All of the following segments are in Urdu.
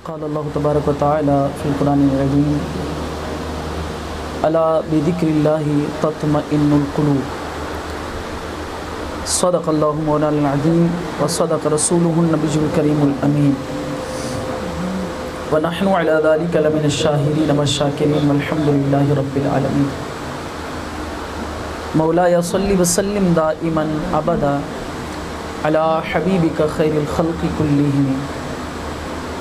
قال اللہ تبارک و تعالی فی القرآن العظیم الا بذکر اللہ تطمئن القلوب صدق اللہ مولانا العظیم وصدق رسولہ النبی الکریم الامین ونحن علی ذلک لمن الشاہدین والشاکرین والحمد للہ رب العالمین مولایا صلی وسلم دائما ابدا علی حبیبک خیر الخلق کلہم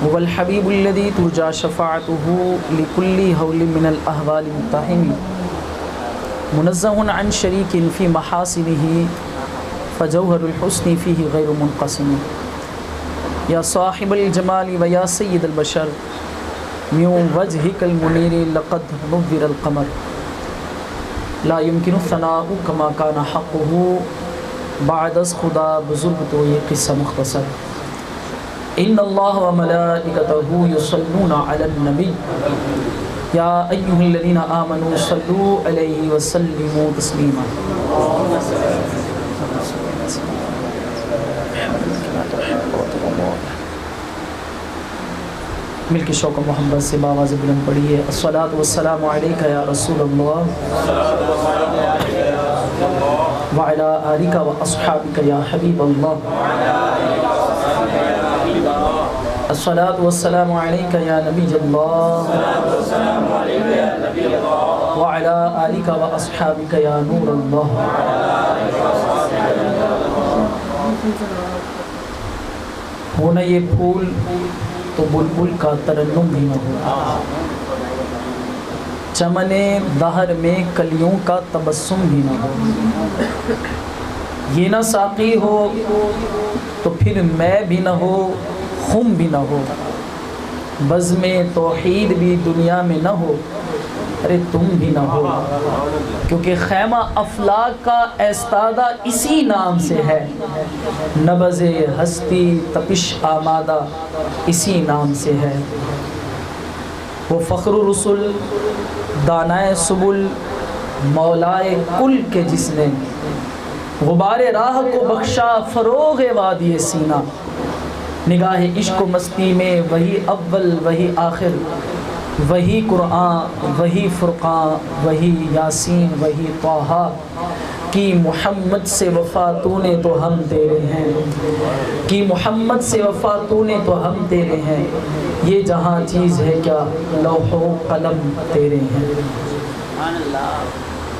هو الحبیب الذی ترجى شفاعته لكل هول من الاحوال متهم منزه عن شریک فی محاسنه فجوہر الحسن فیہ غیر منقسم یا صاحب الجمال و یا سید البشر من وجهک المنیر لقد نور القمر لا يمكن الثناء كما كان حقه بعد از خدا بزرگ تو یہ قصہ مختصر ان اللہ و ملائکتہ یصلون علی النبی یا ایہا الذین آمنوا صلوا علیہ وسلموا تسلیما مل کے شوق و محبت سے باواز بلند پڑھیے الصلاۃ والسلام علیک یا رسول اللہ وعلی آلک و اصحابک یا حبیب اللہ الصلاۃ والسلام علیک یا نبی اللہ وعلی آلک و اصحابک یا نور اللہ ہونا یہ پھول تو بلبل کا ترنم بھی نہ ہو چمن دہر میں کلیوں کا تبسم بھی نہ ہو یہ نہ ساقی ہو تو پھر میں بھی نہ ہو خم بھی نہ ہو بزم توحید بھی دنیا میں نہ ہو ارے تم بھی نہ ہو کیونکہ خیمہ افلاک کا ایستادہ اسی نام سے ہے نبض ہستی تپش آمادہ اسی نام سے ہے وہ فخر الرسل دانائے سبل مولائے کل کے جس نے غبار راہ کو بخشا فروغ وادی سینہ نگاہ عشق و مستی میں وہی اول وہی آخر وہی قرآن وہی فرقان وہی یاسین وہی طٰہٰ کی محمد سے وفا تو نے تو ہم تیرے ہیں کی محمد سے وفا تو نے تو ہم تیرے ہیں یہ جہاں چیز ہے کیا لوح و قلم تیرے ہیں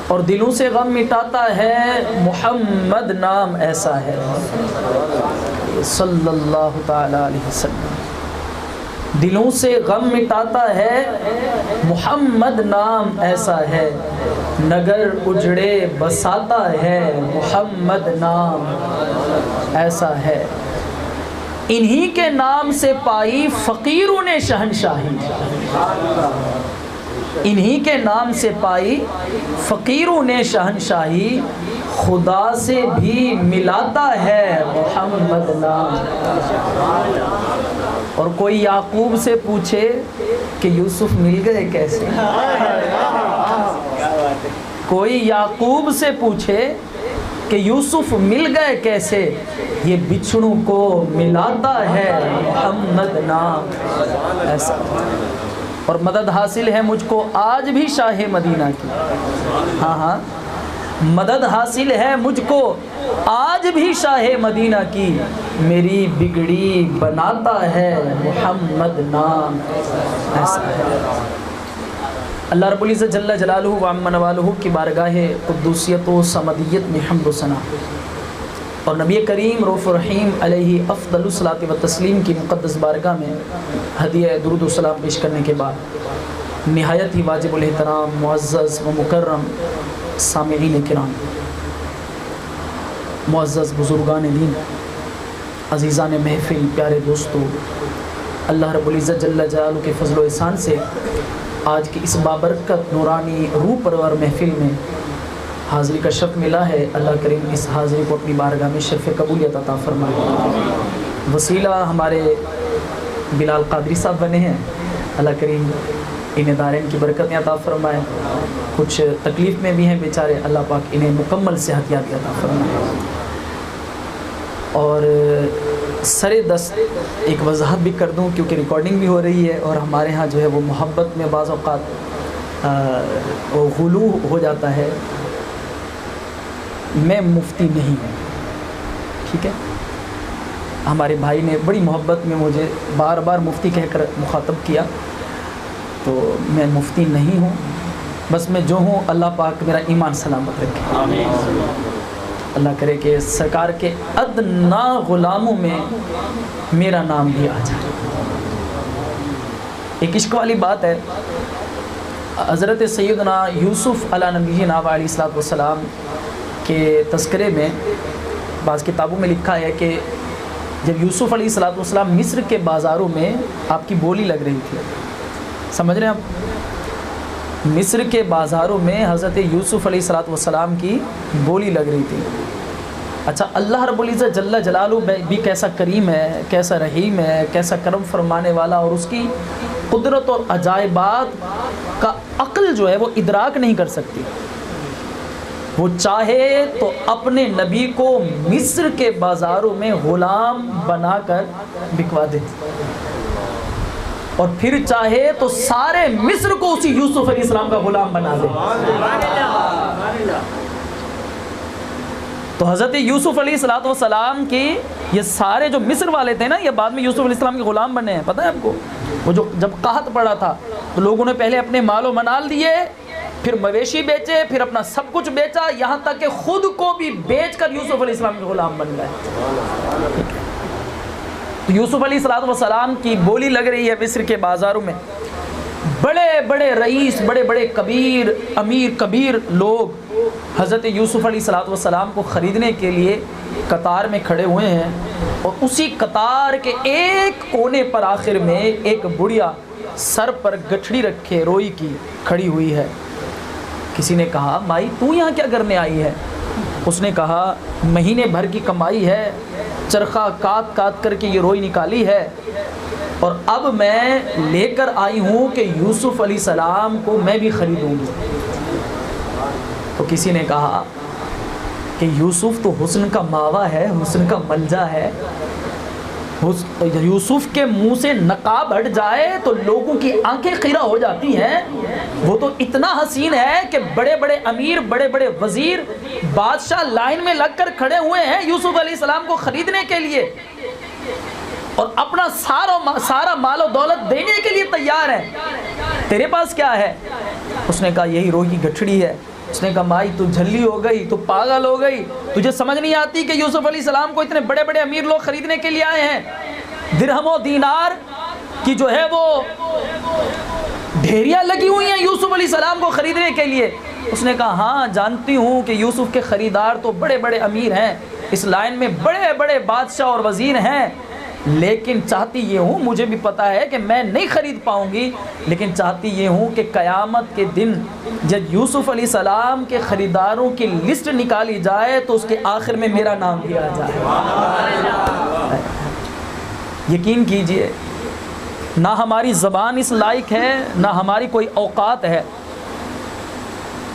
اور دلوں سے غم مٹاتا ہے محمد نام ایسا ہے صلی اللہ تعالی علیہ وسلم دلوں سے غم مٹاتا ہے محمد نام ایسا ہے نگر اجڑے بساتا ہے محمد نام ایسا ہے انہی کے نام سے پائی فقیروں نے شہنشاہی انہی کے نام سے پائی فقیروں نے شہنشاہی خدا سے بھی ملاتا ہے محمد نام اور کوئی یعقوب سے پوچھے کہ یوسف مل گئے کیسے کوئی یعقوب سے پوچھے کہ یوسف مل گئے کیسے یہ بچھڑوں کو ملاتا ہے محمد نام ایسا اور مدد حاصل ہے مجھ کو آج بھی شاہ مدینہ کی ہاں مدد حاصل ہے مجھ کو آج بھی شاہ مدینہ کی میری بگڑی بناتا ہے محمد نام ایسا ہے اللہ رب العزت جل جلالہ و عم نوالہ کی بارگاہ قدوسیت و صمدیت میں حمد و ثنا اور نبی کریم رؤوف رحیم علیہ افضل الصلاۃ و تسلیم کی مقدس بارگاہ میں ہدیہ درود و سلام پیش کرنے کے بعد نہایت ہی واجب الاحترام معزز و مکرم سامعین کرام معزز بزرگان دین عزیزان محفل پیارے دوستو اللہ رب العزت جل جلالہ کے فضل و احسان سے آج کی اس بابرکت نورانی روح پرور محفل میں حاضری کا شرف ملا ہے اللہ کریم اس حاضری کو اپنی بارگاہ میں شرف قبولیت عطا فرمائے وسیلہ ہمارے بلال قادری صاحب بنے ہیں اللہ کریم انہیں دارین کی برکتیں عطا فرمائے کچھ تکلیف میں بھی ہیں بیچارے اللہ پاک انہیں مکمل صحت یابی عطا فرمائے اور سر دست ایک وضاحت بھی کر دوں کیونکہ ریکارڈنگ بھی ہو رہی ہے، اور ہمارے ہاں جو ہے وہ محبت میں بعض اوقات غلو ہو جاتا ہے. میں مفتی نہیں ہوں، ٹھیک ہے. ہمارے بھائی نے بڑی محبت میں مجھے بار بار مفتی کہہ کر مخاطب کیا، تو میں مفتی نہیں ہوں. بس میں جو ہوں اللہ پاک میرا ایمان سلامت رکھے. آمین. اللہ کرے کہ سرکار کے ادنا غلاموں میں میرا نام بھی آ جائے. ایک عشق والی بات ہے، حضرت سیدنا یوسف علیہ نبینا علیہ الصلوۃ والسلام کے تذکرے میں بعض کتابوں میں لکھا ہے کہ جب یوسف علیہ الصلوۃ والسلام مصر کے بازاروں میں آپ کی بولی لگ رہی تھی، سمجھ رہے ہیں آپ؟ مصر کے بازاروں میں حضرت یوسف علیہ الصلوۃ والسلام کی بولی لگ رہی تھی. اچھا، اللہ رب العزت جل جلالہ بھی کیسا کریم ہے، کیسا رحیم ہے، کیسا کرم فرمانے والا، اور اس کی قدرت اور عجائبات کا عقل جو ہے وہ ادراک نہیں کر سکتی. وہ چاہے تو اپنے نبی کو مصر کے بازاروں میں غلام بنا کر بکوا دے، اور پھر چاہے تو سارے مصر کو اسی یوسف علیہ السلام کا غلام بنا دے. تو حضرت یوسف علیہ الصلوۃ والسلام کی یہ سارے جو مصر والے تھے نا، یہ بعد میں یوسف علیہ السلام کے غلام بنے ہیں. پتہ ہے آپ کو؟ وہ جو جب قحط پڑا تھا تو لوگوں نے پہلے اپنے مال و منال دیے، پھر مویشی بیچے، پھر اپنا سب کچھ بیچا، یہاں تک کہ خود کو بھی بیچ کر یوسف علیہ السلام کے غلام بن گئے. تو یوسف علیہ الصلوۃ والسلام کی بولی لگ رہی ہے مصر کے بازاروں میں. بڑے بڑے رئیس، بڑے بڑے کبیر امیر کبیر لوگ حضرت یوسف علیہ الصلوۃ والسلام کو خریدنے کے لیے قطار میں کھڑے ہوئے ہیں، اور اسی قطار کے ایک کونے پر آخر میں ایک بڑھیا سر پر گٹھڑی رکھے روئی کی کھڑی ہوئی ہے. کسی نے کہا، مائی تو یہاں کیا کرنے آئی ہے؟ اس نے کہا، مہینے بھر کی کمائی ہے، چرخہ کاٹ کاٹ کر کے یہ روئی نکالی ہے، اور اب میں لے کر آئی ہوں کہ یوسف علیہ السلام کو میں بھی خریدوں گی. تو کسی نے کہا کہ یوسف تو حسن کا ماوا ہے، حسن کا ملجا ہے، یوسف کے منہ سے نقاب ہٹ جائے تو لوگوں کی آنکھیں خیرہ ہو جاتی ہیں. وہ تو اتنا حسین ہے کہ بڑے بڑے امیر، بڑے بڑے وزیر، بادشاہ لائن میں لگ کر کھڑے ہوئے ہیں یوسف علیہ السلام کو خریدنے کے لیے، اور اپنا سارا مال و دولت دینے کے لیے تیار ہے. تیرے پاس کیا ہے؟ اس نے کہا، یہی روئی کی گٹھڑی ہے. اس نے کہا، مائی تو جھلی ہو گئی، تو پاگل ہو گئی، تجھے سمجھ نہیں آتی کہ یوسف علیہ السلام کو اتنے بڑے بڑے امیر لوگ خریدنے کے لیے آئے ہیں. درہم و دینار کی جو ہے وہ ڈھیریاں لگی ہوئی ہیں یوسف علیہ السلام کو خریدنے کے لیے. اس نے کہا، ہاں جانتی ہوں کہ یوسف کے خریدار تو بڑے بڑے امیر ہیں، اس لائن میں بڑے بڑے بادشاہ اور وزیر ہیں، لیکن چاہتی یہ ہوں، مجھے بھی پتا ہے کہ میں نہیں خرید پاؤں گی، لیکن چاہتی یہ ہوں کہ قیامت کے دن جب یوسف علیہ السلام کے خریداروں کی لسٹ نکالی جائے تو اس کے آخر میں میرا نام بھی آ جائے. یقین کیجئے، نہ ہماری زبان اس لائق ہے، نہ ہماری کوئی اوقات ہے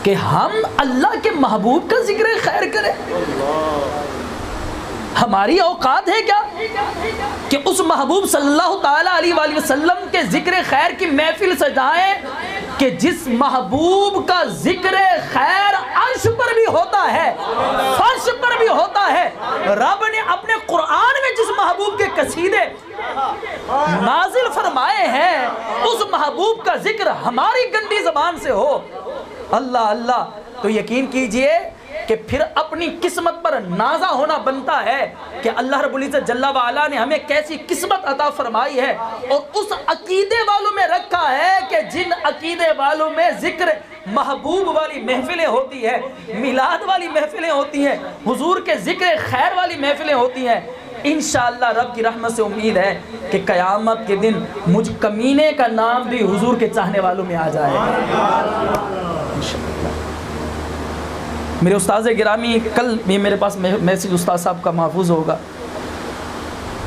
کہ ہم اللہ کے محبوب کا ذکر خیر کریں. ہماری اوقات ہے کیا کہ اس محبوب صلی اللہ تعالیٰ علیہ وآلہ وسلم کے ذکر خیر کی محفل سجائیں کہ جس محبوب کا ذکر خیر عرش پر بھی ہوتا ہے، فرش پر بھی ہوتا ہے. رب نے اپنے قرآن میں جس محبوب کے قصیدے نازل فرمائے ہیں، اس محبوب کا ذکر ہماری گندی زبان سے ہو، اللہ اللہ، تو یقین کیجئے کہ پھر اپنی قسمت پر نازا ہونا بنتا ہے کہ اللہ رب العزت جل وعلا نے ہمیں کیسی قسمت عطا فرمائی ہے، اور اس عقیدے والوں میں رکھا ہے کہ جن عقیدے والوں میں ذکر محبوب والی محفلیں ہوتی ہیں، میلاد والی محفلیں ہوتی ہیں، حضور کے ذکر خیر والی محفلیں ہوتی ہیں. انشاءاللہ رب کی رحمت سے امید ہے کہ قیامت کے دن مجھ کمینے کا نام بھی حضور کے چاہنے والوں میں آ جائے گا. میرے استاذ گرامی، کل بھی میرے پاس میسیج استاد صاحب کا محفوظ ہوگا.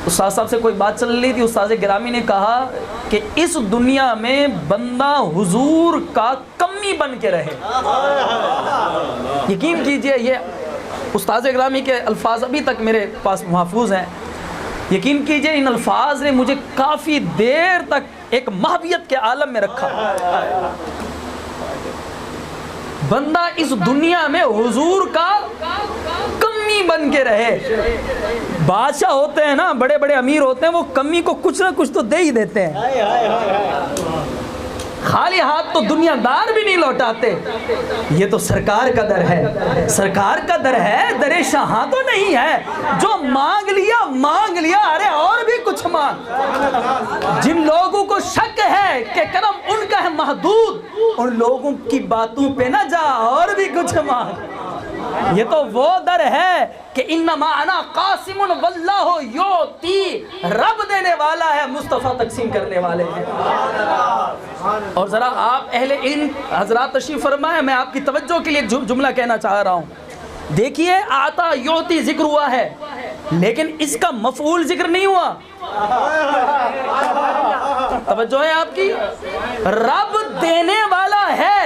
استاد صاحب سے کوئی بات چل رہی تھی، استاذ گرامی نے کہا کہ اس دنیا میں بندہ حضور کا کمی بن کے رہے. یقین کیجئے، یہ استاذ گرامی کے الفاظ ابھی تک میرے پاس محفوظ ہیں یقین کیجئے ان الفاظ نے مجھے کافی دیر تک ایک محبیت کے عالم میں رکھا. بندہ اس دنیا میں حضور کا کمی بن کے رہے. بادشاہ ہوتے ہیں نا, بڑے بڑے امیر ہوتے ہیں, وہ کمی کو کچھ نہ کچھ تو دے ہی دیتے ہیں. خالی ہاتھ تو دنیا دار بھی نہیں لوٹاتے. یہ تو سرکار کا در ہے, سرکار کا در ہے, در شاہاں تو نہیں ہے. جو مانگ لیا, ارے اور بھی کچھ مانگ. جن لوگوں کو شک ہے کہ کرم ان کا ہے محدود, ان لوگوں کی باتوں پہ نہ جا, اور بھی کچھ مانگ. یہ تو وہ در ہے کہ انما انا قاسم واللہ یعطی, رب دینے والا ہے, مصطفیٰ تقسیم کرنے والے ہیں. اور ذرا آپ اہل علم حضرات تشریف فرمائیں, میں آپ کی توجہ کے لیے ایک جملہ کہنا چاہ رہا ہوں. دیکھیے آتا یعطی ذکر ہوا ہے, لیکن اس کا مفعول ذکر نہیں ہوا. توجہ ہے آپ کی, رب دینے والا ہے.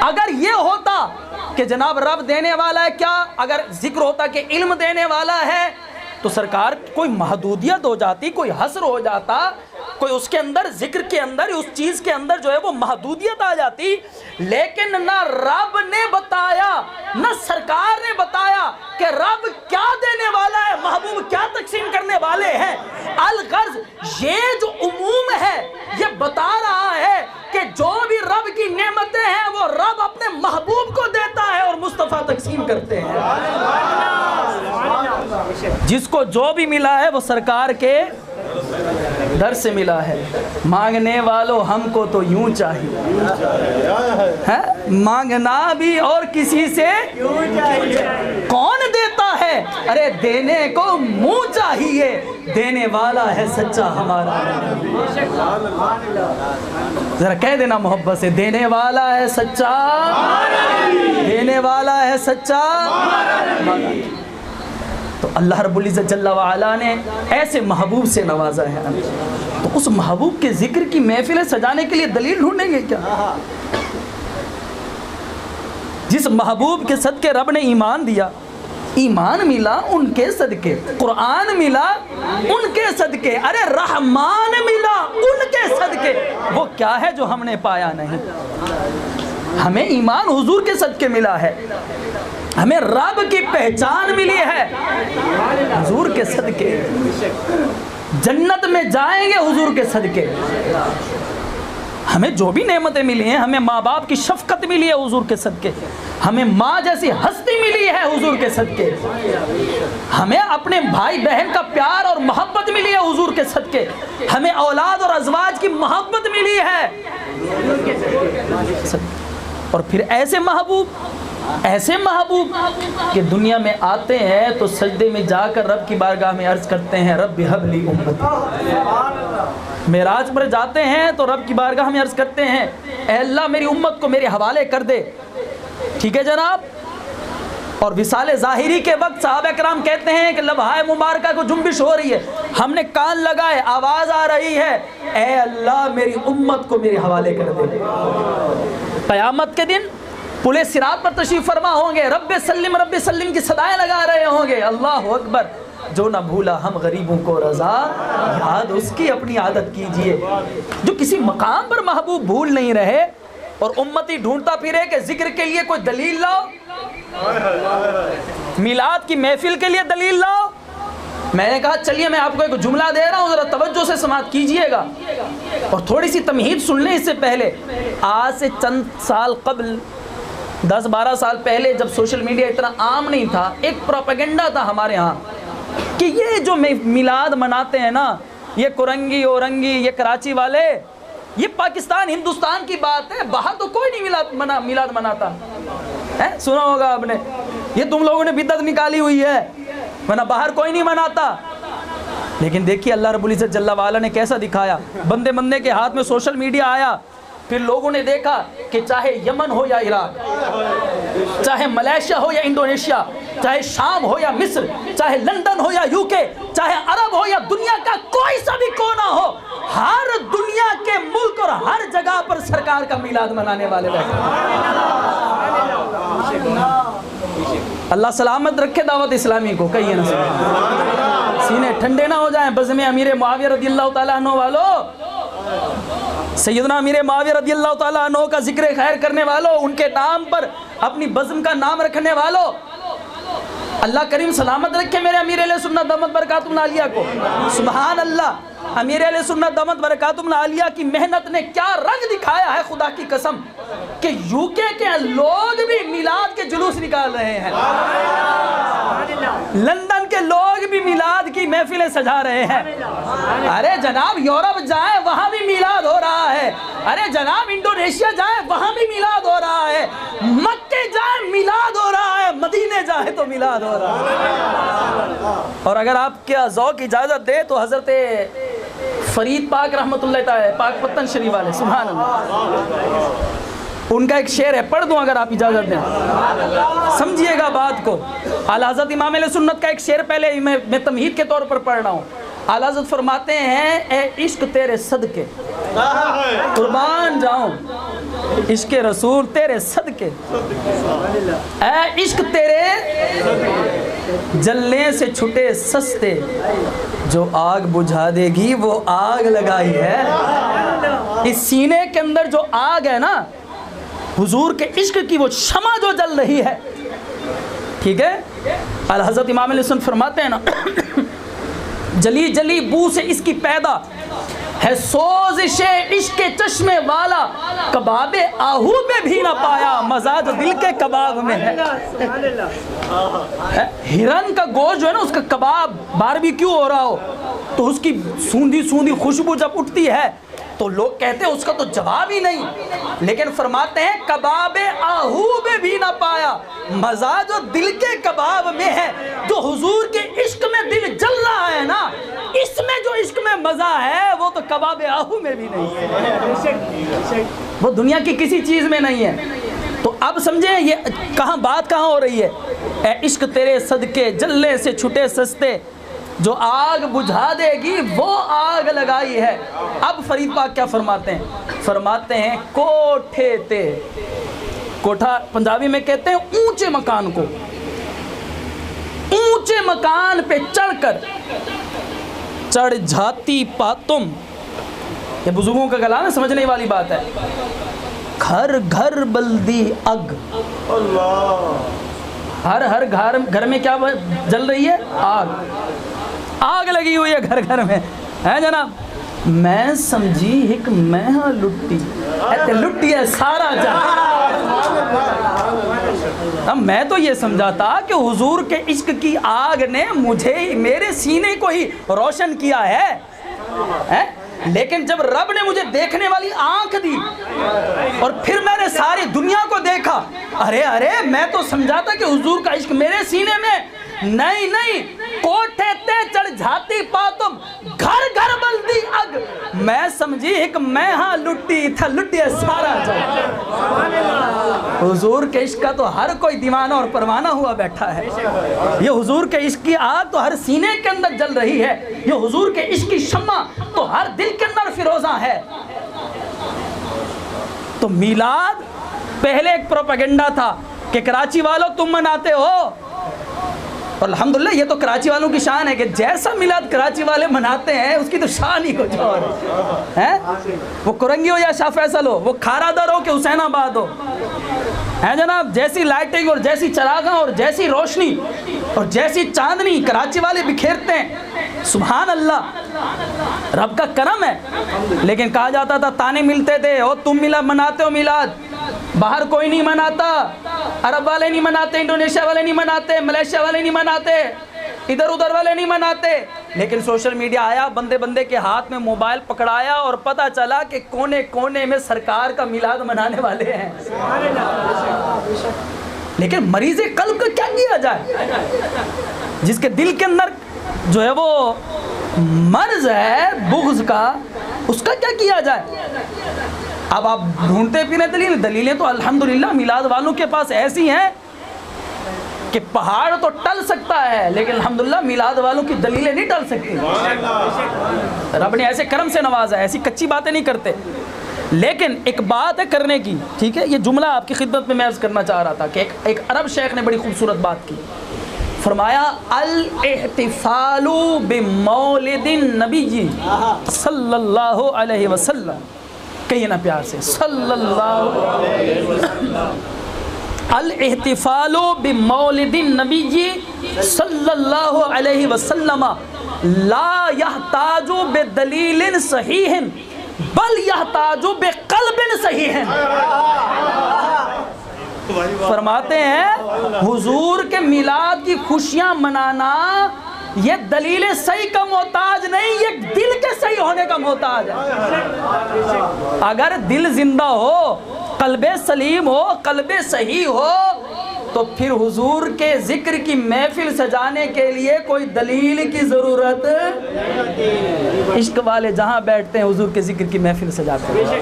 اگر یہ ہوتا کہ جناب رب دینے والا ہے, کیا اگر ذکر ہوتا کہ علم دینے والا ہے, تو سرکار کوئی محدودیت ہو جاتی, کوئی حصر ہو جاتا, کوئی اس کے اندر ذکر کے اندر اس چیز کے اندر جو ہے وہ محدودیت آ جاتی. لیکن نہ رب نے بتایا نہ سرکار نے بتایا کہ رب کیا دینے والا ہے, محبوب کیا تقسیم کرنے والے ہیں. الغرض یہ جو عموم ہے یہ بتا رہا ہے کہ جو بھی رب کی نعمتیں ہیں وہ رب اپنے محبوب کو دیتا ہے اور مصطفیٰ تقسیم کرتے ہیں. جس کو جو بھی ملا ہے وہ سرکار کے در سے ملا ہے. مانگنے والوں ہم کو تو یوں چاہیے, مانگنا بھی اور کسی سے کون دیتا ہے, ارے دینے کو منہ چاہیے, دینے والا ہے سچا ہمارا. ذرا کہہ دینا محبت سے, دینے والا ہے سچا, دینے والا ہے سچا. تو اللہ رب العزت جل وعلا نے ایسے محبوب سے نوازا ہے. تو اس محبوب کے ذکر کی محفلیں سجانے کے لیے دلیل ڈھونڈیں گے کیا؟ جس محبوب کے صدقے رب نے ایمان دیا, ایمان ملا ان کے صدقے, قرآن ملا ان کے صدقے, ارے رحمان ملا ان کے صدقے. وہ کیا ہے جو ہم نے پایا نہیں؟ ہمیں ایمان حضور کے صدقے ملا ہے, ہمیں رب کی پہچان ملی ہے حضور کے صدقے. جنت میں جائیں گے حضور کے صدقے. ہمیں جو بھی نعمتیں ملی ہیں, ہمیں ماں باپ کی شفقت ملی ہے حضور کے صدقے, ہمیں ماں جیسی ہستی ملی ہے حضور کے صدقے, ہمیں اپنے بھائی بہن کا پیار اور محبت ملی ہے حضور کے صدقے, ہمیں اولاد اور ازواج کی محبت ملی ہے. اور پھر ایسے محبوب کہ دنیا میں آتے ہیں تو سجدے میں جا کر رب کی بارگاہ میں عرض کرتے ہیں رب ہب لی امتی. معراج پر جاتے ہیں تو رب کی بارگاہ میں عرض کرتے ہیں اے اللہ میری امت کو میرے حوالے کر دے. ٹھیک ہے جناب. اور وصال ظاہری کے وقت صحابہ کرام کہتے ہیں کہ لبہائے مبارکہ کو جنبش ہو رہی ہے, ہم نے کان لگائے, آواز آ رہی ہے اے اللہ میری امت کو میرے حوالے کر دے. قیامت کے دن پلے صراط پر تشریف فرما ہوں گے, رب سلم کی صدائیں لگا رہے ہوں گے, اللہ اکبر. جو نہ بھولا ہم غریبوں کو رضا, یاد اس کی اپنی عادت کیجئے. جو کسی مقام پر محبوب بھول نہیں رہے اور امتی ڈھونڈتا پھرے کہ ذکر کے لیے کوئی دلیل لاؤ, میلاد کی محفل کے لیے دلیل لاؤ. میں نے کہا چلیے میں آپ کو ایک جملہ دے رہا ہوں, ذرا توجہ سے سماعت کیجئے گا اور تھوڑی سی تمہید سن لیں. اس سے پہلے آج سے چند سال قبل, 10-12 سال پہلے جب سوشل میڈیا اتنا عام نہیں تھا, ایک پروپیگنڈا تھا ہمارے ہاں کہ یہ جو میلاد مناتے ہیں نا, یہ کرنگی اورنگی, یہ کراچی والے, یہ پاکستان ہندوستان کی بات ہے, باہر تو کوئی نہیں میلاد مناتا. سنا ہوگا آپ نے, یہ تم لوگوں نے بدعت نکالی ہوئی ہے, ورنہ باہر کوئی نہیں مناتا. لیکن دیکھیے اللہ رب العزت جل وعلا نے کیسا دکھایا. بندے کے ہاتھ میں سوشل میڈیا آیا, پھر لوگوں نے دیکھا کہ چاہے یمن ہو یا عراق, چاہے ملیشیا ہو یا انڈونیشیا, چاہے شام ہو یا مصر, چاہے لندن ہو یا UK, چاہے عرب ہو یا دنیا کا کوئی سا بھی کونا ہو, ہر دنیا کے ملک اور ہر جگہ پر سرکار کا میلاد منانے والے بیٹھے. اللہ سلامت رکھے دعوت اسلامی کو, کہیے نا سینے ٹھنڈے نہ ہو جائیں بزم امیر معاویہ رضی اللہ تعالیٰ عنہ والوں، سیدنا امیر معاویہ رضی اللہ تعالیٰ عنہ کا ذکر خیر کرنے والوں، ان کے نام پر اپنی بزم کا نام رکھنے والوں، اللہ کریم سلامت رکھے میرے امیر علیہ سنت دامت برکاتہم العالیہ کو۔ سبحان اللہ، امیر علیہ سنت دامت برکاتہم العالیہ کی محنت نے کیا رنگ دکھایا ہے، خدا کی قسم کہ یو کے لوگ بھی میلاد کے جلوس نکال رہے ہیں، لندن کے لوگ بھی میلاد کی محفلیں سجا رہے ہیں۔ ارے جناب یورپ جائیں وہاں بھی میلاد ہو رہا ہے، ارے جناب انڈونیشیا جائیں وہاں بھی میلاد ہو رہا ہے، مکے جائیں میلاد ہو رہا ہے، مدینے جائیں تو میلاد ہو رہا ہے۔ اور اگر آپ کے ذوق اجازت دے تو حضرت فرید پاک رحمت اللہ تعالی پاک پتن شریف والے، سبحان اللہ، ان کا ایک شعر ہے، پڑھ دوں اگر آپ اجازت دیں، سمجھیے گا بات کو۔ اعلیٰ حضرت امام علیہ سنت کا ایک شعر پہلے میں تمہید کے طور پر پڑھ رہا ہوں۔ اعلیٰ حضرت فرماتے ہیں، اے عشق تیرے صدقے قربان جاؤں، عشق رسول تیرے صدقے، اے عشق تیرے جلنے سے چھٹے سستے، جو آگ بجھا دے گی وہ آگ لگائی ہے۔ اس سینے کے اندر جو آگ ہے نا، حضور کے عشق کی وہ شمع جو جل رہی ہے، ٹھیک ہے، اعلیٰ حضرت امام علیہ السلام فرماتے ہیں نا، جلی جلی بو سے اس کی پیدا ہے سوزش عشق چشمے والا، کباب آہو میں بھی نہ پایا، مزہ جو دل کے کباب میں ہے۔ ہرن کا گوشت جو ہے نا، اس کا کباب باربیکیو ہو رہا ہو تو اس کی سوندھی سوندھی خوشبو جب اٹھتی ہے تو لوگ کہتے ہیں اس کا تو جواب ہی نہیں، لیکن فرماتے ہیں کباب آہو میں بھی نہ پایا، مزہ جو دل کے کباب میں ہے۔ جو حضور کے عشق میں دل جل رہا ہے نا، اس میں جو عشق میں مزہ ہے وہ تو کباب آہو میں بھی نہیں ہے، وہ دنیا کی کسی چیز میں نہیں ہے۔ تو اب سمجھیں یہ کہاں بات کہاں ہو رہی ہے، اے عشق تیرے صدقے جلنے سے چھٹے سستے، جو آگ بجھا دے گی وہ آگ لگائی ہے۔ اب فرید پاک کیا فرماتے ہیں، فرماتے ہیں کوٹھے تے، کوٹھا پنجابی میں کہتے ہیں اونچے مکان کو، اونچے مکان پہ چڑھ کر چڑھ جاتی پاتم، یہ بزرگوں کا کلام ہے، سمجھنے والی بات ہے۔ گھر گھر بلدی اگ، ہر گھر میں کیا جل رہی ہے، آگ، آگ لگی ہوئی ہے گھر گھر میں، ہے جناب۔ میں سمجھی ایک میں لٹی، ایتے لٹی ہے سارا جہاں۔ اب میں تو یہ سمجھا تھا کہ حضور کے عشق کی آگ نے مجھے میرے سینے کو ہی روشن کیا ہے، لیکن جب رب نے مجھے دیکھنے والی آنکھ دی اور پھر میں نے ساری دنیا کو دیکھا، ارے میں تو سمجھا تھا کہ حضور کا عشق میرے سینے میں، نہیں، کوٹھے تے چڑھ جاتی پاتم، گھر گھر بلدی اگ، میں سمجھی ایک میں ہاں لٹی تھا، لٹی ہے سارا جہاں۔ حضور کے عشق کا تو ہر کوئی دیوانہ اور پروانہ ہوا بیٹھا ہے، یہ حضور کے عشق کی آگ تو ہر سینے کے اندر جل رہی ہے، یہ حضور کے عشق کی شمع تو ہر دل کے اندر فیروزہ ہے۔ تو میلاد پہلے ایک پروپیگنڈا تھا کہ کراچی والوں تم مناتے ہو، اور الحمدللہ یہ تو کراچی والوں کی شان ہے کہ جیسا میلاد کراچی والے مناتے ہیں اس کی تو شان ہی کچھ اور ہے، وہ کرنگی ہو یا شاہ فیصل ہو، وہ کھارا در ہو کہ حسین آباد ہو، ہے جناب، جیسی لائٹنگ اور جیسی چراغاں اور جیسی روشنی اور جیسی چاندنی کراچی والے بکھیرتے ہیں، سبحان اللہ، رب کا کرم ہے۔ لیکن کہا جاتا تھا، تانے ملتے تھے، او تم مناتے ہو میلاد، باہر کوئی نہیں مناتا، عرب والے نہیں مناتے، انڈونیشیا والے نہیں مناتے، ملیشیا والے نہیں مناتے، ادھر ادھر والے نہیں مناتے۔ لیکن سوشل میڈیا آیا، بندے بندے کے ہاتھ میں موبائل پکڑایا اور پتہ چلا کہ کونے کونے میں سرکار کا میلاد منانے والے ہیں۔ لیکن مریض قلب کا کیا کیا جائے، جس کے دل کے اندر جو ہے وہ مرض ہے بغض کا، اس کا کیا کیا جائے۔ اب آپ ڈھونڈتے پھریں دلیلیں تو الحمدللہ میلاد والوں کے پاس ایسی ہیں کہ پہاڑ تو ٹل سکتا ہے، لیکن الحمدللہ میلاد والوں کی دلیلیں نہیں ٹل سکتی۔ رب نے ایسے کرم سے نوازا ہے، ایسی کچی باتیں نہیں کرتے۔ لیکن ایک بات ہے کرنے کی، ٹھیک ہے، یہ جملہ آپ کی خدمت میں عرض کرنا چاہ رہا تھا کہ ایک عرب شیخ نے بڑی خوبصورت بات کی، فرمایا الاحتفال بمولد النبی صلی اللہ علیہ وسلم، کہیے نا پیار سے، صلی اللہ علیہ وسلم، الاحتفال بمولد النبی صلی اللہ علیہ وسلم لا يحتاج بدلیل صحیح بل يحتاج بقلب صحیح۔ فرماتے ہیں حضور کے میلاد کی خوشیاں منانا یہ دلیل صحیح کا محتاج نہیں، یہ دل کے صحیح ہونے کا محتاج ہے۔ اگر دل زندہ ہو، قلب سلیم ہو، قلب صحیح ہو، تو پھر حضور کے ذکر کی محفل سجانے کے لیے کوئی دلیل کی ضرورت۔ عشق والے جہاں بیٹھتے ہیں حضور کے ذکر کی محفل سجاتے ہیں،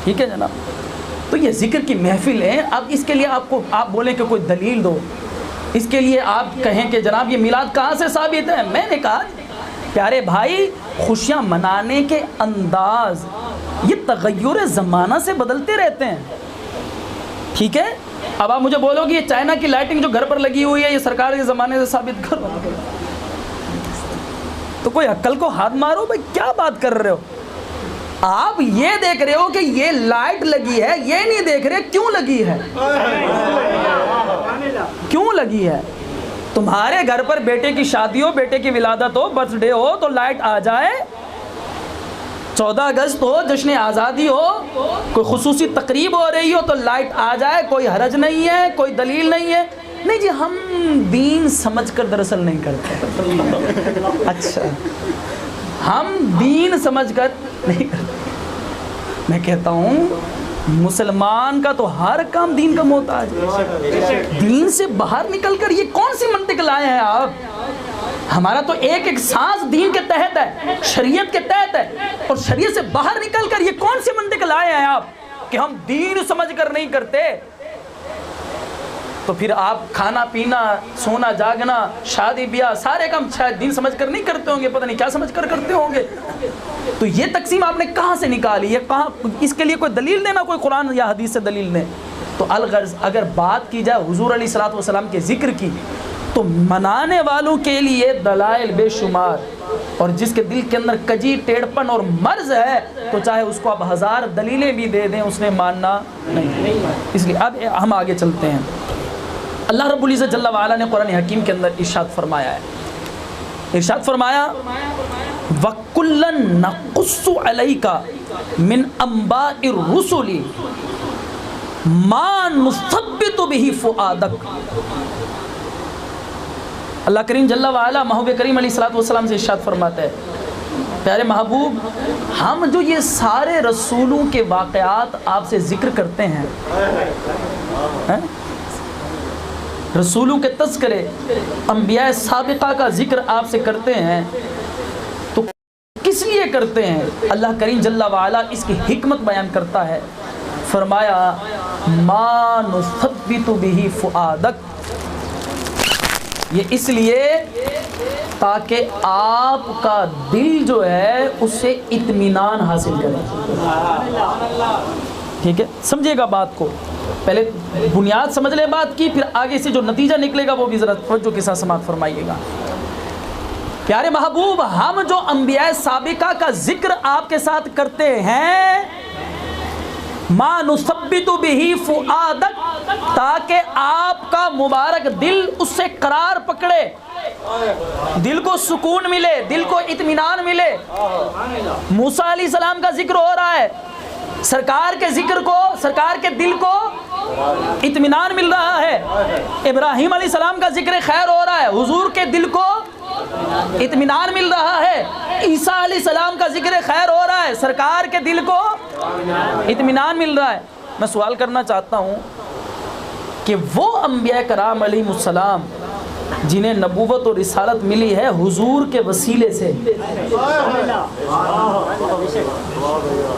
ٹھیک ہے جناب۔ تو یہ ذکر کی محفل ہے، اب اس کے لیے آپ بولیں کہ کوئی دلیل دو، اس کے لیے آپ کہیں کہ جناب یہ میلاد کہاں سے ثابت ہے؟ میں نے کہا پیارے بھائی، خوشیاں منانے کے انداز یہ تغیر زمانہ سے بدلتے رہتے ہیں، ٹھیک ہے۔ اب آپ مجھے بولو گے یہ چائنا کی لائٹنگ جو گھر پر لگی ہوئی ہے یہ سرکار کے زمانے سے ثابت کرو، تو کوئی عقل کو ہاتھ مارو بھائی، کیا بات کر رہے ہو آپ؟ یہ دیکھ رہے ہو کہ یہ لائٹ لگی ہے، یہ نہیں دیکھ رہے کیوں لگی ہے، کیوں لگی ہے۔ تمہارے گھر پر بیٹے کی شادی ہو، بیٹے کی ولادت ہو، برتھ ڈے ہو تو لائٹ آ جائے، 14 اگست ہو، جشن آزادی ہو، کوئی خصوصی تقریب ہو رہی ہو تو لائٹ آ جائے، کوئی حرج نہیں ہے، کوئی دلیل نہیں ہے۔ نہیں جی، ہم دین سمجھ کر دراصل نہیں کرتے۔ اچھا، ہم دین سمجھ کر نہیں کرتے۔ میں کہتا ہوں مسلمان کا تو ہر کام دین کا محتاج ہے، دین سے باہر نکل کر یہ کون سی منطق لائے ہیں آپ؟ ہمارا تو ایک سانس دین کے تحت ہے، شریعت کے تحت ہے، اور شریعت سے باہر نکل کر یہ کون سی منطق لائے ہیں آپ کہ ہم دین سمجھ کر نہیں کرتے؟ تو پھر آپ کھانا پینا، سونا جاگنا، شادی بیاہ سارے کام شاید دین سمجھ کر نہیں کرتے ہوں گے، پتہ نہیں کیا سمجھ کر کرتے ہوں گے۔ تو یہ تقسیم آپ نے کہاں سے نکالی ہے؟ کہاں اس کے لیے کوئی دلیل دینا، کوئی قرآن یا حدیث سے دلیل دیں؟ تو الغرض اگر بات کی جائے حضور علیہ الصلوۃ والسلام کے ذکر کی تو منانے والوں کے لیے دلائل بے شمار، اور جس کے دل کے اندر کجی، ٹیڑپن اور مرض ہے تو چاہے اس کو آپ 1000 دلیلیں بھی دے دیں اس نے ماننا نہیں۔ اس لیے اب ہم آگے چلتے ہیں۔ اللہ رب العزت جل وعلا نے قرآن حکیم کے اندر ارشاد فرمایا ہے، ارشاد فرمایا وَكُلًّا نَقُصُّ عَلَيْكَ مِنْ أَنْبَاءِ الرُّسُلِ مَا نُثَبِّتُ بِهِ فُؤَادَكَ۔ اللہ کریم جل وعلا محبوب کریم علیہ الصلوۃ والسلام سے ارشاد فرماتا ہے، پیارے محبوب، ہم جو یہ سارے رسولوں کے واقعات آپ سے ذکر کرتے ہیں، رسولوں کے تذکرے، انبیاء سابقہ کا ذکر آپ سے کرتے ہیں، تو کس لیے کرتے ہیں؟ اللہ کریم جل وعلا اس کی حکمت بیان کرتا ہے، فرمایا ما نثبت به فؤادک، یہ اس لیے تاکہ آپ کا دل جو ہے اس سے اطمینان حاصل کرے۔ ٹھیک ہے، سمجھے گا بات کو، پہلے بنیاد سمجھ لیں بات کی، پھر آگے سے جو نتیجہ نکلے گا وہ بھی ذرا توجہ کے ساتھ سماعت فرمائیے گا۔ پیارے محبوب، ہم جو انبیاء سابقہ کا ذکر آپ کے ساتھ کرتے ہیں، ما نثبت به فؤادک، تاکہ آپ کا مبارک دل اس سے قرار پکڑے، دل کو سکون ملے، دل کو اطمینان ملے۔ موسیٰ علیہ السلام کا ذکر ہو رہا ہے، سرکار کے ذکر کو، سرکار کے دل کو اطمینان مل رہا ہے۔ ابراہیم علیہ السلام کا ذکر خیر ہو رہا ہے، حضور کے دل کو اطمینان مل رہا ہے۔ عیسیٰ علیہ السلام کا ذکر خیر ہو رہا ہے، سرکار کے دل کو اطمینان مل رہا ہے۔ میں سوال کرنا چاہتا ہوں کہ وہ انبیاء کرام علیہ السلام جنہیں نبوت اور رسالت ملی ہے حضور کے وسیلے سے،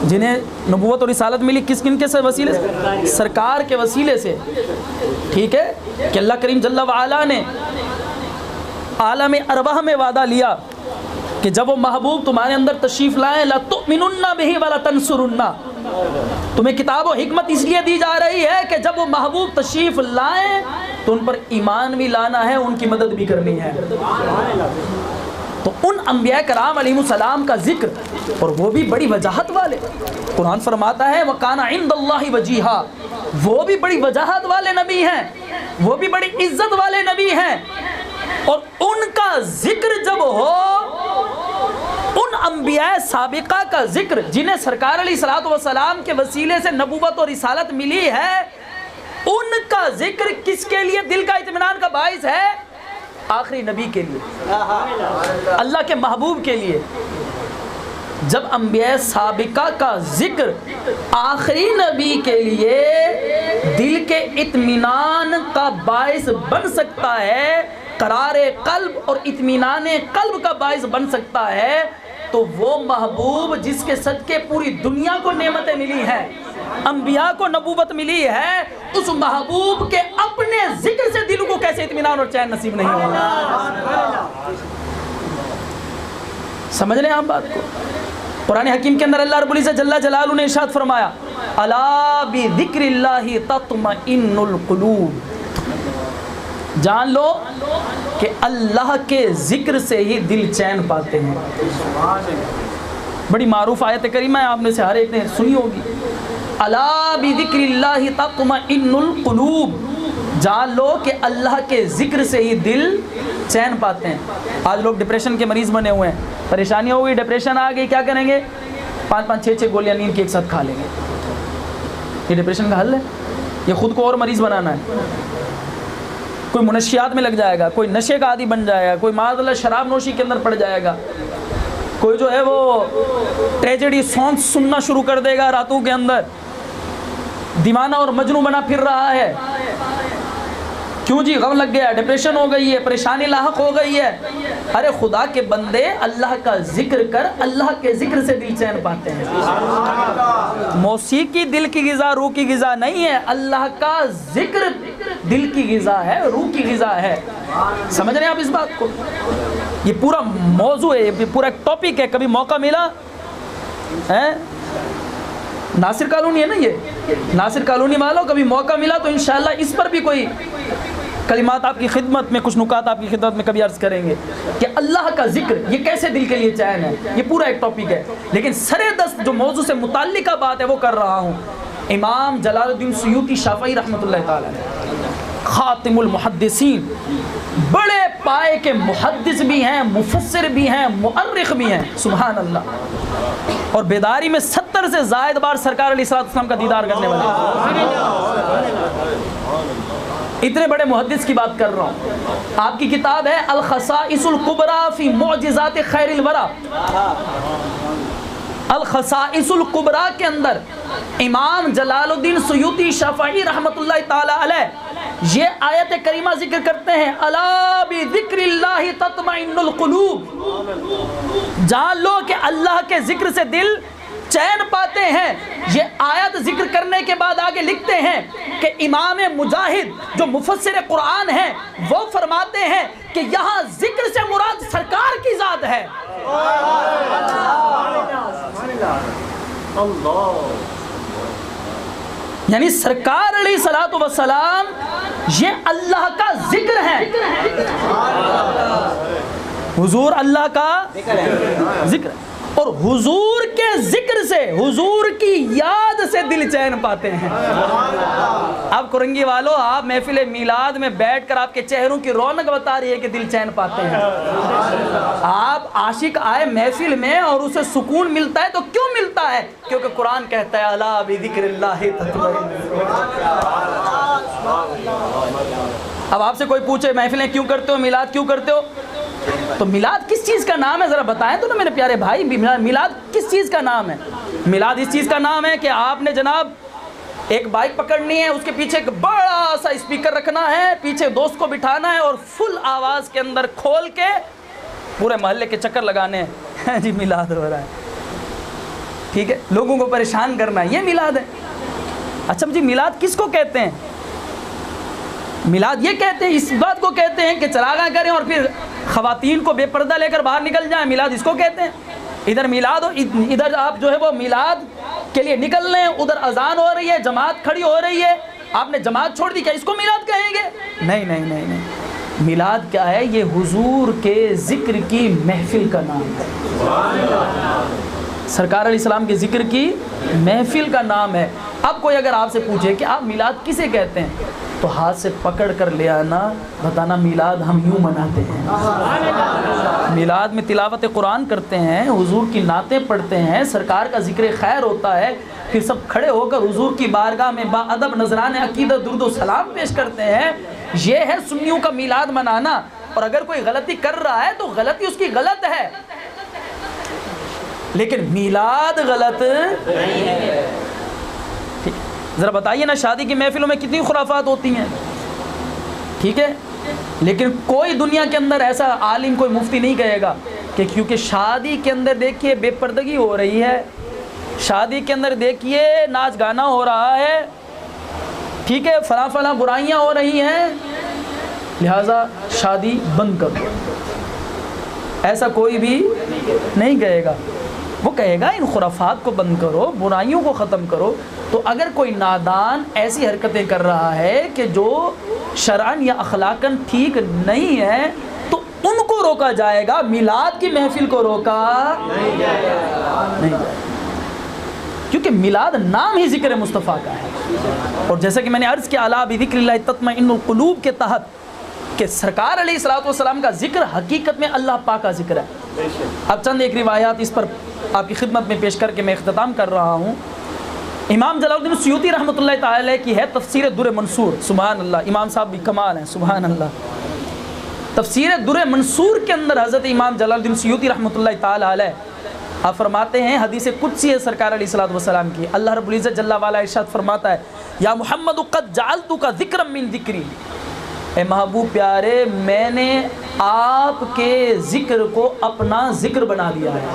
جنہیں نبوت اور رسالت ملی کن کے وسیلے سے؟ سرکار کے وسیلے سے، ٹھیک ہے، کہ اللہ کریم جل وعلا نے عالم ارواح میں وعدہ لیا کہ جب وہ محبوب تمہارے اندر تشریف لائیں لَتُؤْمِنُنَّ بِهِ وَلَتَنْصُرُنَّ، تمہیں کتاب و حکمت اس لیے دی جا رہی ہے کہ جب وہ محبوب تشریف لائیں تو ان پر ایمان بھی لانا ہے، ان کی مدد بھی کرنی ہے۔ تو ان انبیاء کرام علیہ السلام کا ذکر، اور وہ بھی بڑی وجاہت والے، قرآن فرماتا ہے وَقَانَ عِنْدَ اللَّهِ وَجِيهًا، وہ بھی بڑی وجاہت والے نبی ہیں، وہ بھی بڑی عزت والے نبی ہیں، اور ان کا ذکر جب ہو، ان انبیاء سابقہ کا ذکر جنہیں سرکار علیہ السلام کے وسیلے سے نبوت اور رسالت ملی ہے، ان کا ذکر کس کے لیے دل کا اطمینان کا باعث ہے؟ آخری نبی کے لیے، اللہ کے محبوب کے لیے۔ جب انبیاء سابقہ کا ذکر آخری نبی کے لیے دل کے اطمینان کا باعث بن سکتا ہے، قرار قلب اور اطمینان قلب کا باعث بن سکتا ہے، تو وہ محبوب جس کے صدقے پوری دنیا کو نعمتیں ملی ہیں، انبیاء کو نبوت ملی ہے، اس محبوب کے اپنے ذکر سے دل کو کیسے اطمینان اور چین نصیب نہیں ہوگا؟ سمجھ رہے ہیں آپ بات کو؟ قرآن حکیم کے اندر اللہ رب العزت جل جلالہ نے ارشاد فرمایا الا بذکر اللہ تطمئن القلوب، جان لو کہ اللہ کے ذکر سے ہی دل چین پاتے ہیں۔ بڑی معروف آیت کریمہ ہے، آپ میں سے ہر ایک نے سنی ہوگی، الا بذکر اللہ تطمئن القلوب، جان لو کہ اللہ کے ذکر سے ہی دل چین پاتے ہیں۔ آج لوگ ڈپریشن کے مریض بنے ہوئے ہیں، پریشانی ہو گئی، ڈپریشن آ گئی، کیا کریں گے؟ 5-5 6-6 گولیاں نیند کی ایک ساتھ کھا لیں گے۔ یہ ڈپریشن کا حل ہے؟ یہ خود کو اور مریض بنانا ہے۔ کوئی منشیات میں لگ جائے گا، کوئی نشے کا عادی بن جائے گا، کوئی معاذ اللہ شراب نوشی کے اندر پڑ جائے گا، کوئی جو ہے وہ ٹریجڈی سانگ سننا شروع کر دے گا راتوں کے اندر، دیوانہ اور مجنوں بنا پھر رہا ہے۔ کیوں جی؟ غم لگ گیا، ڈپریشن ہو گئی ہے، پریشانی لاحق ہو گئی ہے۔ ارے خدا کے بندے، اللہ کا ذکر کر، اللہ کے ذکر سے دل چین پاتے ہیں۔ موسیقی دل کی غذا، روح کی غذا نہیں ہے، اللہ کا ذکر دل کی غذا ہے، روح کی غذا ہے۔ سمجھ رہے ہیں آپ اس بات کو؟ یہ پورا موضوع ہے، یہ پورا ایک ٹاپک ہے، کبھی موقع ملا ہے، ناصر کالونی ہے نا، یہ ناصر کالونی والوں، کبھی موقع ملا تو انشاءاللہ اس پر بھی کوئی کلمات آپ کی خدمت میں، کچھ نکات آپ کی خدمت میں کبھی عرض کریں گے کہ اللہ کا ذکر یہ کیسے دل کے لیے چین ہے۔ یہ پورا ایک ٹاپک ہے، لیکن سر دست جو موضوع سے متعلقہ بات ہے وہ کر رہا ہوں۔ امام جلال الدین سیوطی شافعی رحمۃ اللہ تعالی خاتم المحدثین، بڑے پائے کے محدث بھی ہیں، مفسر بھی ہیں، مؤرخ بھی ہیں، سبحان اللہ، اور بیداری میں 70 سے زائد بار سرکار علیہ السلام کا دیدار کرنے والے، اتنے بڑے محدث کی بات کر رہا ہوں۔ آپ کی کتاب ہے الخصائص الکبریٰ فی معجزات خیر الورا، الخصائص الکبریٰ کے اندر امام جلال الدین سیوطی شافعی رحمۃ اللہ تعالی علیہ یہ آیت کریمہ ذکر کرتے ہیں الا بذکر اللہ تطمئن القلوب، جان لو کہ اللہ کے ذکر سے دل چین پاتے ہیں۔ یہ آیت ذکر کرنے کے بعد آگے لکھتے ہیں کہ امام مجاہد جو مفسر قرآن ہیں وہ فرماتے ہیں کہ یہاں ذکر سے مراد سرکار کی ذات ہے۔ یعنی سرکار علیہ الصلوۃ والسلام یہ اللہ کا ذکر ہے، حضور اللہ کا ذکر ہے، اور حضور کے ذکر سے، حضور کی یاد سے دل چین پاتے ہیں۔ اب کرنگی والو، آپ محفل میلاد میں بیٹھ کر آپ کے چہروں کی رونق بتا رہی ہے کہ دل چین پاتے ہیں۔ آپ عاشق آئے محفل میں اور اسے سکون ملتا ہے تو کیوں ملتا ہے؟ کیونکہ قرآن کہتا ہے الا بذکر اللہ تطمئن۔ اب آپ سے کوئی پوچھے محفلیں کیوں کرتے ہو، میلاد کیوں کرتے ہو، تو میلاد کس چیز کا نام ہے ذرا بتائیں تو نا میرے پیارے بھائی، میلاد کس چیز کا نام ہے؟ میلاد اس چیز کا نام ہے کہ آپ نے جناب ایک بائک پکڑنی ہے، اس کے پیچھے ایک بڑا سا اسپیکر رکھنا ہے، پیچھے دوست کو بٹھانا ہے اور فل آواز کے اندر کھول کے پورے محلے کے چکر لگانے ہیں، جی میلاد ہو رہا ہے، ٹھیک ہے، لوگوں کو پریشان کرنا ہے، یہ میلاد ہے۔ اچھا جی میلاد کس کو کہتے ہیں؟ میلاد یہ کہتے ہیں، اس بات کو کہتے ہیں کہ چراغاں کریں اور پھر خواتین کو بے پردہ لے کر باہر نکل جائیں، میلاد اس کو کہتے ہیں۔ ادھر میلاد ہو، ادھر آپ جو ہے وہ میلاد کے لیے نکل رہے ہیں، ادھر اذان ہو رہی ہے، جماعت کھڑی ہو رہی ہے، آپ نے جماعت چھوڑ دی، کیا اس کو میلاد کہیں گے؟ نہیں نہیں نہیں نہیں، میلاد کیا ہے؟ یہ حضور کے ذکر کی محفل کا نام ہے، سرکار علیہ السلام کے ذکر کی محفل کا نام ہے۔ اب کوئی اگر آپ سے پوچھے کہ آپ میلاد کسے کہتے ہیں، تو ہاتھ سے پکڑ کر لے آنا، بتانا میلاد ہم یوں مناتے ہیں، میلاد میں تلاوت قرآن کرتے ہیں، حضور کی نعتیں پڑھتے ہیں، سرکار کا ذکر خیر ہوتا ہے، پھر سب کھڑے ہو کر حضور کی بارگاہ میں با ادب نذران عقیدت درود و سلام پیش کرتے ہیں۔ یہ ہے سنیوں کا میلاد منانا۔ اور اگر کوئی غلطی کر رہا ہے تو غلطی اس کی غلط ہے، لیکن میلاد غلط نہیں ہے۔ ذرا بتائیے نا، شادی کی محفلوں میں کتنی خرافات ہوتی ہیں، ٹھیک ہے، لیکن کوئی دنیا کے اندر ایسا عالم کوئی مفتی نہیں کہے گا کہ کیونکہ شادی کے اندر دیکھیے بے پردگی ہو رہی ہے، شادی کے اندر دیکھیے ناچ گانا ہو رہا ہے، ٹھیک ہے، فلاں فلاں برائیاں ہو رہی ہیں، لہٰذا شادی بند کر دو، ایسا کوئی بھی نہیں کہے گا۔ وہ کہے گا ان خرافات کو بند کرو، برائیوں کو ختم کرو۔ تو اگر کوئی نادان ایسی حرکتیں کر رہا ہے کہ جو شرعاً یا اخلاقاً ٹھیک نہیں ہے تو ان کو روکا جائے گا، میلاد کی محفل کو روکا نہیں جائے گا، کیونکہ میلاد نام ہی ذکر مصطفیٰ کا ہے۔ اور جیسا کہ میں نے عرض کیا، الا بذکر اللہ تطمئن القلوب کے تحت، کہ سرکار علیہ الصلوۃ والسلام کا ذکر حقیقت میں اللہ پاک کا ذکر ہے۔ اب چند ایک روایات اس پر آپ کی خدمت میں پیش کر کے میں اختتام کر رہا ہوں۔ امام جلال الدین سیوطی رحمۃ اللہ تعالی کی ہے تفسیر در منصور، سبحان اللہ، امام صاحب بھی کمال ہیں، سبحان اللہ۔ تفسیر در منصور کے اندر حضرت امام جلال الدین سیوطی رحمۃ اللہ تعالی علیہ آپ فرماتے ہیں، حدیث قدسی ہے سرکار علیہ الصلوۃ والسلام کی، اللہ رب العزت جل وعلا ارشاد فرماتا ہے، یا محمد قد جعلتک ذکرا من ذکری، اے محبوب پیارے میں نے آپ کے ذکر کو اپنا ذکر بنا دیا ہے،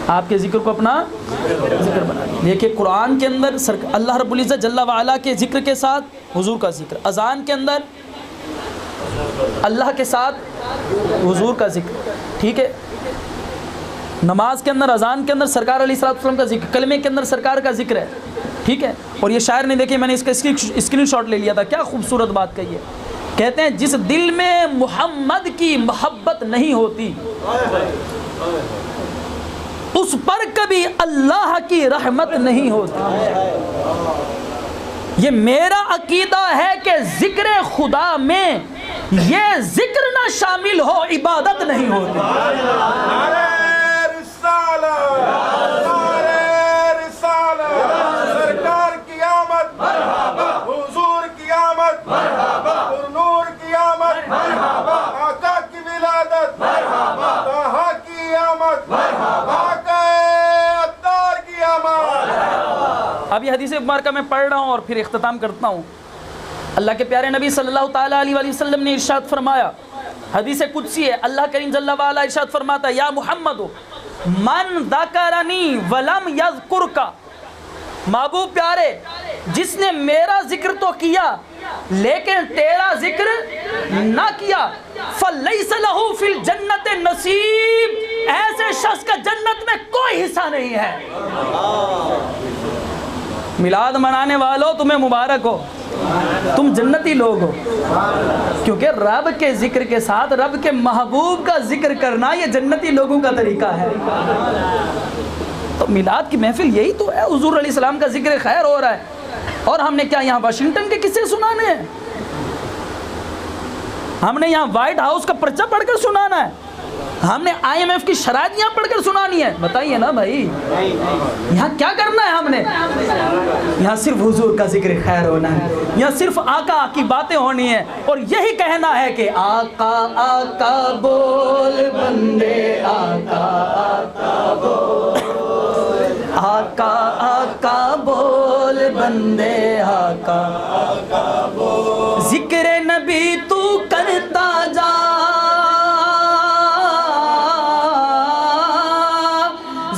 آپ کے ذکر کو اپنا ذکر بنا دیا۔ دیکھیں قرآن کے اندر اللہ رب العزت جل وعلا کے ذکر کے ساتھ حضور کا ذکر، اذان کے اندر اللہ کے ساتھ حضور کا ذکر، ٹھیک ہے، نماز کے اندر اذان کے اندر سرکار علیہ الصلوۃ والسلام کا ذکر، کلمے کے اندر سرکار کا ذکر ہے، ٹھیک ہے۔ اور یہ شاعر نے دیکھیں میں نے اس کا اسکرین شاٹ لے لیا تھا، کیا خوبصورت بات کہی ہے، کہتے ہیں جس دل میں محمد کی محبت نہیں ہوتی اس پر کبھی اللہ کی رحمت نہیں ہوتی۔ یہ میرا عقیدہ ہے کہ ذکر خدا میں یہ ذکر نہ شامل ہو عبادت نہیں ہوتی۔ سرکار کی آمد، حضور کی آمد، نور کی آمد، آقا کی ولادت، طٰہٰ کی آمد، آقا عطار کی آمد۔ اب یہ حدیث مبارکہ میں پڑھ رہا ہوں اور پھر اختتام کرتا ہوں۔ اللہ کے پیارے نبی صلی اللہ تعالیٰ علیہ وآلہ وسلم نے ارشاد فرمایا، حدیث قدسی ہے، اللہ کریم جل وعلا ارشاد فرماتا ہے، یا محمد من ذکرنی ولم یذکرک، محبوب پیارے جس نے میرا ذکر تو کیا لیکن تیرا ذکر نہ کیا، فلیس لہ فی الجنت نصیب، ایسے شخص کا جنت میں کوئی حصہ نہیں ہے۔ میلاد منانے والوں تمہیں مبارک ہو، تم جنتی لوگ ہو، کیونکہ رب کے ذکر کے ساتھ رب کے محبوب کا ذکر کرنا یہ جنتی لوگوں کا طریقہ ہے۔ تو میلاد کی محفل یہی تو ہے، حضور علیہ السلام کا ذکر خیر ہو رہا ہے، اور ہم نے کیا یہاں واشنگٹن کے قصے سنانے ہیں؟ ہم نے یہاں وائٹ ہاؤس کا پرچہ پڑھ کر سنانا ہے؟ ہم نے IMF کی شرائط یہاں پڑھ کر سنانی ہے؟ بتائیے نا بھائی، یہاں کیا کرنا ہے ہم نے؟ یہاں صرف حضور کا ذکر خیر ہونا ہے، یہاں صرف آقا کی باتیں ہونی ہیں، اور یہی کہنا ہے کہ آقا آقا بول بندے، آقا آقا بول، آقا آقا بول بندے، آقا آقا بول، ذکر نبی تو کرتا جا،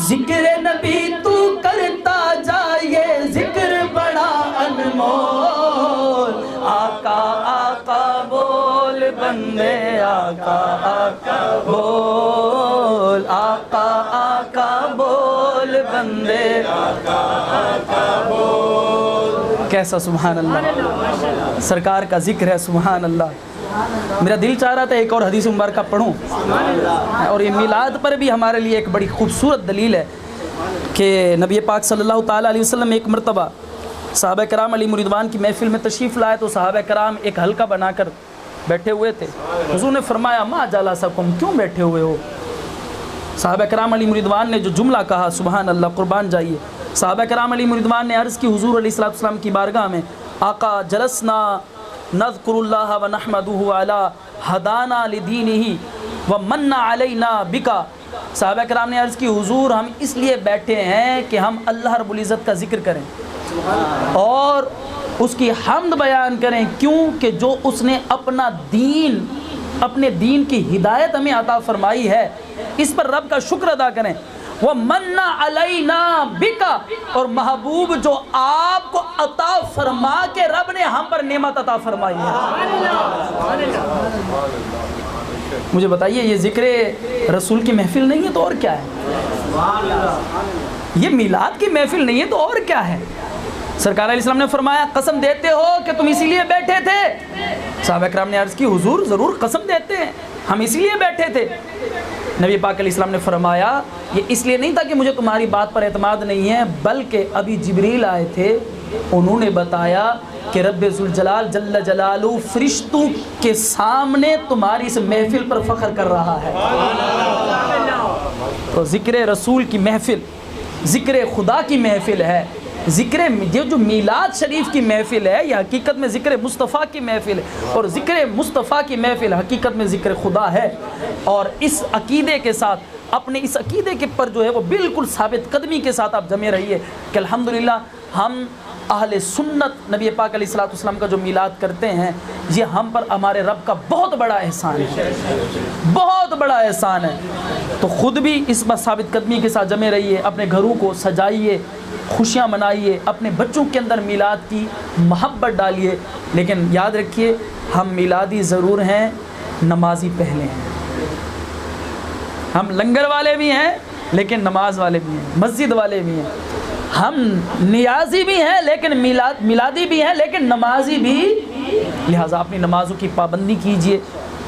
ذکر نبی تو کرتا جا، یہ ذکر بڑا انمول، آقا آقا بول بندے آقا آقا بول، آقا آقا بول بندے آقا آقا بول۔ کیسا سبحان اللہ، سرکار کا ذکر ہے، سبحان اللہ۔ میرا دل چاہ رہا تھا ایک اور حدیث مبارکہ پڑھوں، اور یہ میلاد پر بھی ہمارے لیے ایک بڑی خوبصورت دلیل ہے کہ نبی پاک صلی اللہ تعالیٰ علیہ وسلم ایک مرتبہ صحابہ کرام علیہ رضوان کی محفل میں تشریف لائے تو صحابہ کرام ایک حلقہ بنا کر بیٹھے ہوئے تھے۔ حضور نے فرمایا ما جلسکم، کیوں بیٹھے ہوئے ہو؟ صحابہ کرام علیہ رضوان نے جو جملہ کہا، سبحان اللہ، قربان جائیے۔ صحابہ کرام علیہ رضوان نے عرض کی حضور علیہ السلام کی بارگاہ میں، آقا جلسنا نذکر اللہ ونحمدہ علی ہدانا لدینہ ومن علینا بکا۔ صحابہ کرام نے عرض کی حضور ہم اس لیے بیٹھے ہیں کہ ہم اللہ رب العزت کا ذکر کریں اور اس کی حمد بیان کریں، کیوں کہ جو اس نے اپنے دین کی ہدایت ہمیں عطا فرمائی ہے، اس پر رب کا شکر ادا کریں۔ وَمَنَّ عَلَيْنَا بِكَ، اور محبوب جو آپ کو عطا فرما کے رب نے ہم پر نعمت عطا فرمائی ہے۔ مجھے بتائیے یہ ذکر رسول کی محفل نہیں ہے تو اور کیا ہے؟ یہ میلاد کی محفل نہیں ہے تو اور کیا ہے؟ سرکار علیہ السلام نے فرمایا قسم دیتے ہو کہ تم اسی لیے بیٹھے تھے؟ صحابہ کرام نے عرض کی حضور ضرور قسم دیتے ہیں، ہم اسی لیے بیٹھے تھے۔ نبی پاک علیہ السلام نے فرمایا یہ اس لیے نہیں تھا کہ مجھے تمہاری بات پر اعتماد نہیں ہے، بلکہ ابھی جبریل آئے تھے، انہوں نے بتایا کہ رب ذوالجلال جل جلالہ فرشتوں کے سامنے تمہاری اس محفل پر فخر کر رہا ہے۔ تو ذکر رسول کی محفل ذکر خدا کی محفل ہے، جو میلاد شریف کی محفل ہے یہ حقیقت میں ذکر مصطفیٰ کی محفل ہے، اور ذکر مصطفیٰ کی محفل حقیقت میں ذکر خدا ہے۔ اور اس عقیدے کے ساتھ، اپنے اس عقیدے کے پر جو ہے وہ بالکل ثابت قدمی کے ساتھ آپ جمے رہیے کہ الحمدللہ ہم اہل سنت نبی پاک علیہ السلام کا جو میلاد کرتے ہیں یہ ہم پر ہمارے رب کا بہت بڑا احسان ہے، بہت بڑا احسان ہے۔ تو خود بھی اس پر ثابت قدمی کے ساتھ جمے رہیے، اپنے گھروں کو سجائیے، خوشیاں منائیے، اپنے بچوں کے اندر میلاد کی محبت ڈالیے، لیکن یاد رکھیے ہم میلادی ضرور ہیں، نمازی پہلے ہیں۔ ہم لنگر والے بھی ہیں لیکن نماز والے بھی ہیں، مسجد والے بھی ہیں، ہم نیازی بھی ہیں لیکن میلادی بھی ہیں لیکن نمازی بھی، لہٰذا اپنی نمازوں کی پابندی کیجیے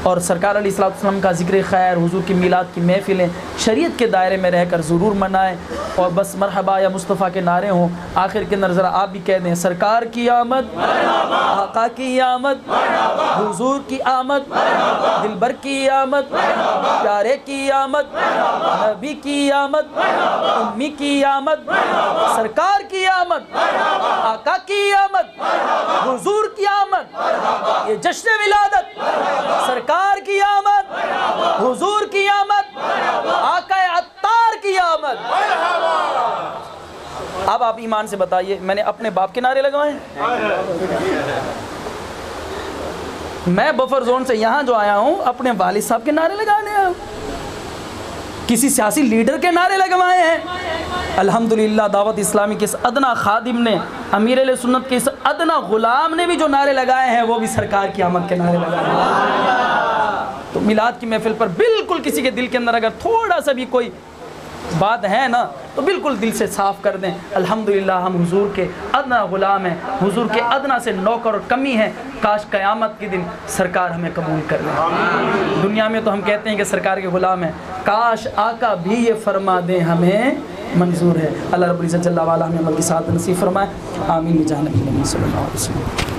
اور سرکار علیہ السلام کا ذکر خیر، حضور کی میلاد کی محفلیں شریعت کے دائرے میں رہ کر ضرور منائیں، اور بس مرحبا یا مصطفیٰ کے نعرے ہوں۔ آخر کے اندر ذرا آپ بھی کہہ دیں سرکار کی آمد، آقا کی آمد، حضور کی آمد، دلبر کی آمد، پیارے کی آمد، نبی کی آمد، امی کی آمد، سرکار کی آمد، آقا کی آمد، حضور کی آمد، یہ جشن ولادت، سرکار کی آمد، حضور کی آمد، آقا عطار کی آمد۔ اب آپ ایمان سے بتائیے میں نے اپنے باپ کے نعرے لگوائے ہیں؟ میں بفر زون سے یہاں جو آیا ہوں اپنے والد صاحب کے نعرے لگانے آیا ہوں؟ کسی سیاسی لیڈر کے نعرے لگوائے ہیں؟ الحمدللہ دعوت اسلامی کے اس ادنا خادم نے، امیر اہل سنت کے اس ادنا غلام نے بھی جو نعرے لگائے ہیں وہ بھی سرکار کی آمد کے نعرے لگائے ہیں۔ تو میلاد کی محفل پر بالکل کسی کے دل کے اندر اگر تھوڑا سا بھی کوئی بات ہے نا تو بالکل دل سے صاف کر دیں، الحمدللہ ہم حضور کے ادنا غلام ہیں، حضور کے ادنا سے نوکر اور کمی ہیں، کاش قیامت کے دن سرکار ہمیں قبول کر لیں۔ دنیا میں تو ہم کہتے ہیں کہ سرکار کے غلام ہیں، کاش آقا بھی یہ فرما دیں ہمیں منظور ہے۔ اللہ رب العزت جل وعلا ہمیں عمل کی سعادت نصیب فرمائے، آمین بجاہ نبی صلی اللہ علیہ وسلم۔